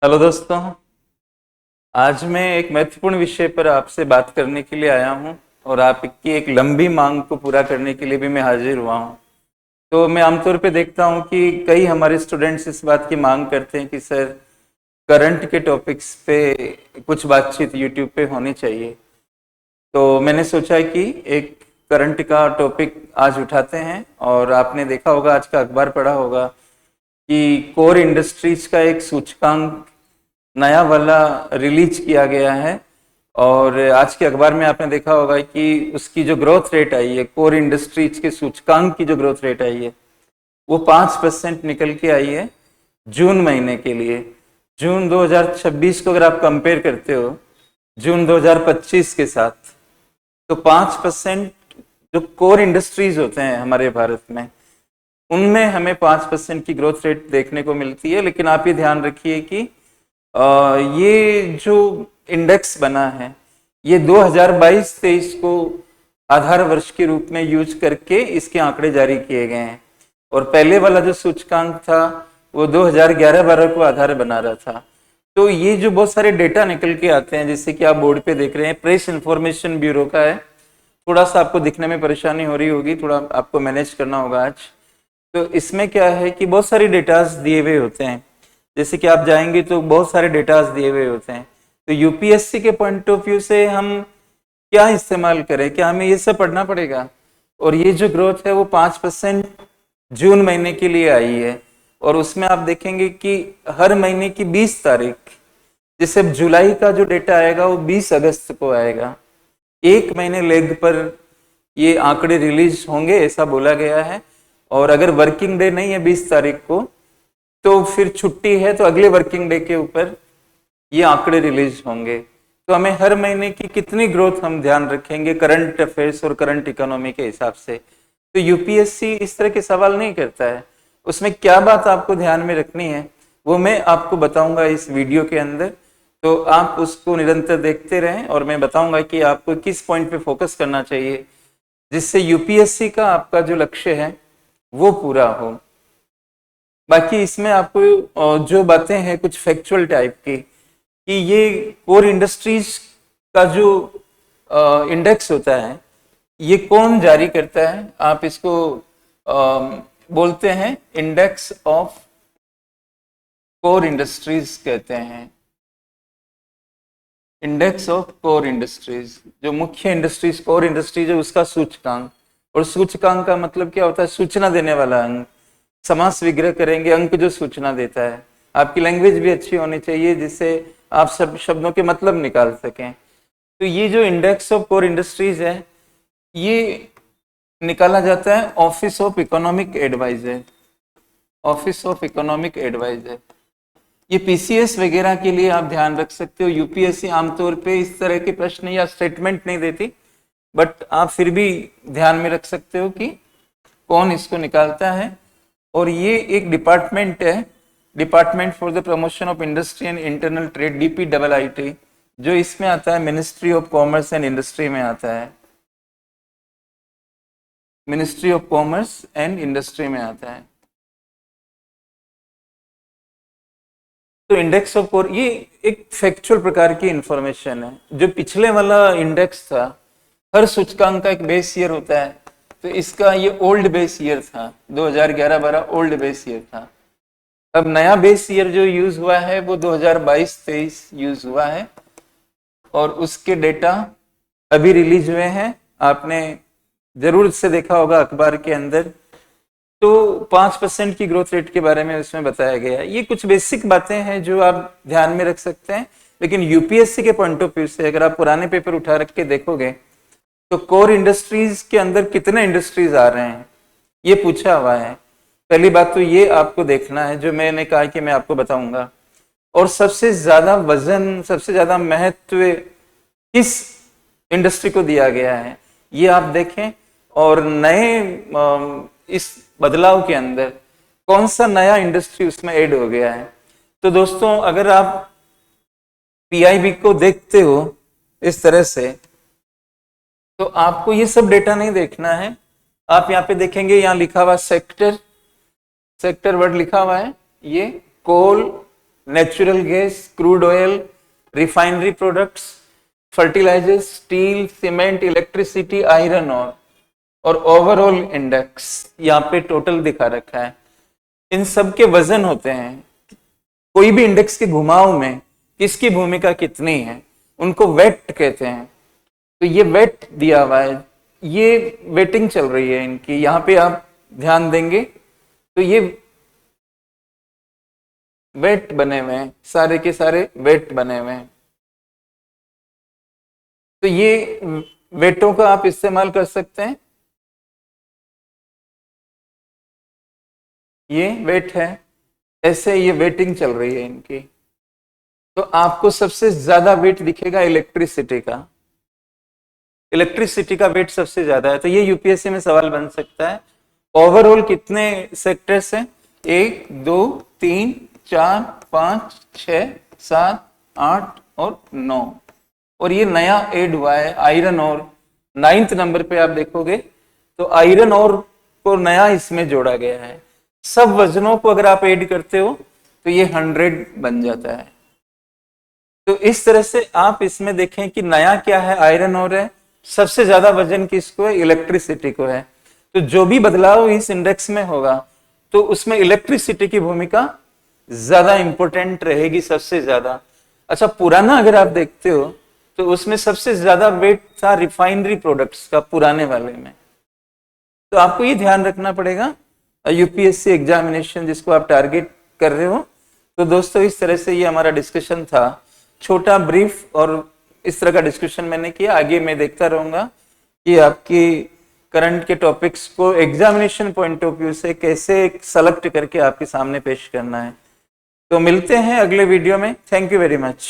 Hello दोस्तों। आज मैं एक महत्वपूर्ण विषय पर आपसे बात करने के लिए आया हूं और आपकी एक लंबी मांग को पूरा करने के लिए भी मैं हाजिर हुआ हूं। तो मैं आमतौर पे देखता हूं कि कई हमारे स्टूडेंट्स इस बात की मांग करते हैं कि सर करंट के टॉपिक्स पे कुछ बातचीत यूट्यूब पे होनी चाहिए। तो मैंने सोचा कि एक करंट का टॉपिक आज उठाते हैं। और आपने देखा होगा, आज का अखबार पढ़ा होगा कि कोर इंडस्ट्रीज का एक सूचकांक नया वाला रिलीज किया गया है। और आज के अखबार में आपने देखा होगा कि उसकी जो ग्रोथ रेट आई है, कोर इंडस्ट्रीज के सूचकांक की जो ग्रोथ रेट आई है वो 5% निकल के आई है जून महीने के लिए। जून 2026 को अगर आप कंपेयर करते हो जून 2025 के साथ, तो 5% जो कोर इंडस्ट्रीज होते हैं हमारे भारत में, उनमें हमें 5% की ग्रोथ रेट देखने को मिलती है। लेकिन आप ये ध्यान रखिए कि ये जो इंडेक्स बना है ये 2022-23 को आधार वर्ष के रूप में यूज करके इसके आंकड़े जारी किए गए हैं। और पहले वाला जो सूचकांक था वो 2011-12 को आधार बना रहा था। तो ये जो बहुत सारे डेटा निकल के आते हैं, जैसे कि आप बोर्ड पे देख रहे हैं, प्रेस इंफॉर्मेशन ब्यूरो का है। थोड़ा सा आपको दिखने में परेशानी हो रही होगी, थोड़ा आपको मैनेज करना होगा आज। तो इसमें क्या है कि बहुत सारे डेटास दिए हुए होते हैं, जैसे कि आप जाएंगे तो बहुत सारे डेटास दिए हुए होते हैं। तो यूपीएससी के पॉइंट ऑफ व्यू से हम क्या इस्तेमाल करें, क्या हमें ये सब पढ़ना पड़ेगा? और ये जो ग्रोथ है वो 5% जून महीने के लिए आई है। और उसमें आप देखेंगे कि हर महीने की 20 तारीख, जैसे जुलाई का जो डेटा आएगा वो 20 अगस्त को आएगा। एक महीने लेग पर ये आंकड़े रिलीज होंगे ऐसा बोला गया है। और अगर वर्किंग डे नहीं है 20 तारीख को, तो फिर छुट्टी है, तो अगले वर्किंग डे के ऊपर ये आंकड़े रिलीज होंगे। तो हमें हर महीने की कितनी ग्रोथ हम ध्यान रखेंगे करंट अफेयर्स और करंट इकोनॉमी के हिसाब से। तो यूपीएससी इस तरह के सवाल नहीं करता है। उसमें क्या बात आपको ध्यान में रखनी है वो मैं आपको बताऊंगा इस वीडियो के अंदर। तो आप उसको निरंतर देखते रहें और मैं बताऊंगा कि आपको किस पॉइंट पे फोकस करना चाहिए जिससे यूपीएससी का आपका जो लक्ष्य है वो पूरा हो। बाकी इसमें आपको जो बातें हैं कुछ फैक्चुअल टाइप की, कि ये कोर इंडस्ट्रीज का जो इंडेक्स होता है ये कौन जारी करता है? आप इसको बोलते हैं इंडेक्स ऑफ कोर इंडस्ट्रीज कहते हैं। इंडेक्स ऑफ कोर इंडस्ट्रीज, जो मुख्य इंडस्ट्रीज कोर इंडस्ट्रीज है उसका सूचकांक। और सूचकांक का मतलब क्या होता है? सूचना देने वाला अंक। समास विग्रह करेंगे, अंक जो सूचना देता है। आपकी लैंग्वेज भी अच्छी होनी चाहिए जिससे आप सब शब्दों के मतलब निकाल सकें। तो ये जो इंडेक्स ऑफ कोर इंडस्ट्रीज है ये निकाला जाता है office of economic adviser. Office of economic adviser ये पीसीएस वगैरह के लिए आप ध्यान रख सकते हो। यूपीएससी आमतौर पे इस तरह के प्रश्न या स्टेटमेंट नहीं देती, बट आप फिर भी ध्यान में रख सकते हो कि कौन इसको निकालता है। और ये एक डिपार्टमेंट है, department for the promotion of industry and internal trade, DPIIT, जो इसमें आता है ministry of commerce and industry में आता है। Ministry of commerce and industry में आता है। तो इंडेक्स ऑफ कोर ये एक फैक्चुअल प्रकार की इंफॉर्मेशन है। जो पिछले वाला इंडेक्स था, हर सूचकांक का एक बेस ईयर होता है, तो इसका ये ओल्ड बेस ईयर था, 2011-12 ओल्ड बेस ईयर था। अब नया बेस ईयर जो यूज हुआ है वो 2022-23 यूज हुआ है और उसके डेटा अभी रिलीज हुए हैं। आपने जरूर से देखा होगा अखबार के अंदर। तो 5% की ग्रोथ रेट के बारे में उसमें बताया गया है। ये कुछ बेसिक बातें हैं जो आप ध्यान में रख सकते हैं। लेकिन यूपीएससी के पॉइंट ऑफ व्यू से अगर आप पुराने पेपर उठा रख के देखोगे तो कोर इंडस्ट्रीज के अंदर कितने इंडस्ट्रीज आ रहे हैं ये पूछा हुआ है। पहली बात तो ये आपको देखना है, जो मैंने कहा कि मैं आपको बताऊंगा। और सबसे ज्यादा वजन, सबसे ज्यादा महत्व किस इंडस्ट्री को दिया गया है ये आप देखें। और नए इस बदलाव के अंदर कौन सा नया इंडस्ट्री उसमें ऐड हो गया है। तो दोस्तों, अगर आप पीआईबी को देखते हो इस तरह से, तो आपको ये सब डेटा नहीं देखना है। आप यहाँ पे देखेंगे, यहाँ लिखा हुआ सेक्टर, सेक्टर वर्ड लिखा हुआ है, ये coal natural gas, crude oil, refinery products, fertilisers, steel, cement, electricity, iron और ओवरऑल इंडेक्स यहाँ पे टोटल दिखा रखा है। इन सब के वजन होते हैं। कोई भी इंडेक्स के घुमाव में किसकी भूमिका कितनी है, उनको वेट कहते हैं। तो ये वेट दिया हुआ है, ये वेटिंग चल रही है इनकी, यहाँ पे आप ध्यान देंगे तो ये वेट बने हुए हैं, सारे के सारे वेट बने हुए हैं। तो ये वेटों का आप इस्तेमाल कर सकते हैं। ये वेट है, ऐसे ये वेटिंग चल रही है इनकी। तो आपको सबसे ज्यादा वेट दिखेगा इलेक्ट्रिसिटी का। इलेक्ट्रिसिटी का वेट सबसे ज्यादा है, तो ये यूपीएससी में सवाल बन सकता है। ओवरऑल कितने सेक्टर्स हैं? 1 2 3 4 5 6 7 8 और 9, और ये नया ऐड हुआ है आयरन और। 9th नंबर पे आप देखोगे तो आयरन और को नया इसमें जोड़ा गया है। सब वजनों को अगर आप ऐड करते हो तो ये 100 बन जाता है। तो इस तरह से आप इसमें देखें कि नया क्या है, आयरन और है। सबसे ज्यादा वजन किसको है? इलेक्ट्रिसिटी को है। तो जो भी बदलाव इस इंडेक्स में होगा तो उसमें इलेक्ट्रिसिटी की भूमिका ज्यादा इंपॉर्टेंट रहेगी, सबसे ज्यादा। अच्छा, पुराना अगर आप देखते हो तो उसमें सबसे ज्यादा वेट था रिफाइनरी प्रोडक्ट्स का, पुराने वाले में। तो आपको ये ध्यान रखना पड़ेगा यूपीएससी एग्जामिनेशन जिसको आप टारगेट कर रहे हो। तो दोस्तों, इस तरह से ये हमारा डिस्कशन था, छोटा ब्रीफ, और इस तरह का डिस्कशन मैंने किया। आगे मैं देखता रहूंगा कि आपकी करंट के टॉपिक्स को एग्जामिनेशन पॉइंट ऑफ व्यू से कैसे सेलेक्ट करके आपके सामने पेश करना है। तो मिलते हैं अगले वीडियो में। Thank you very much.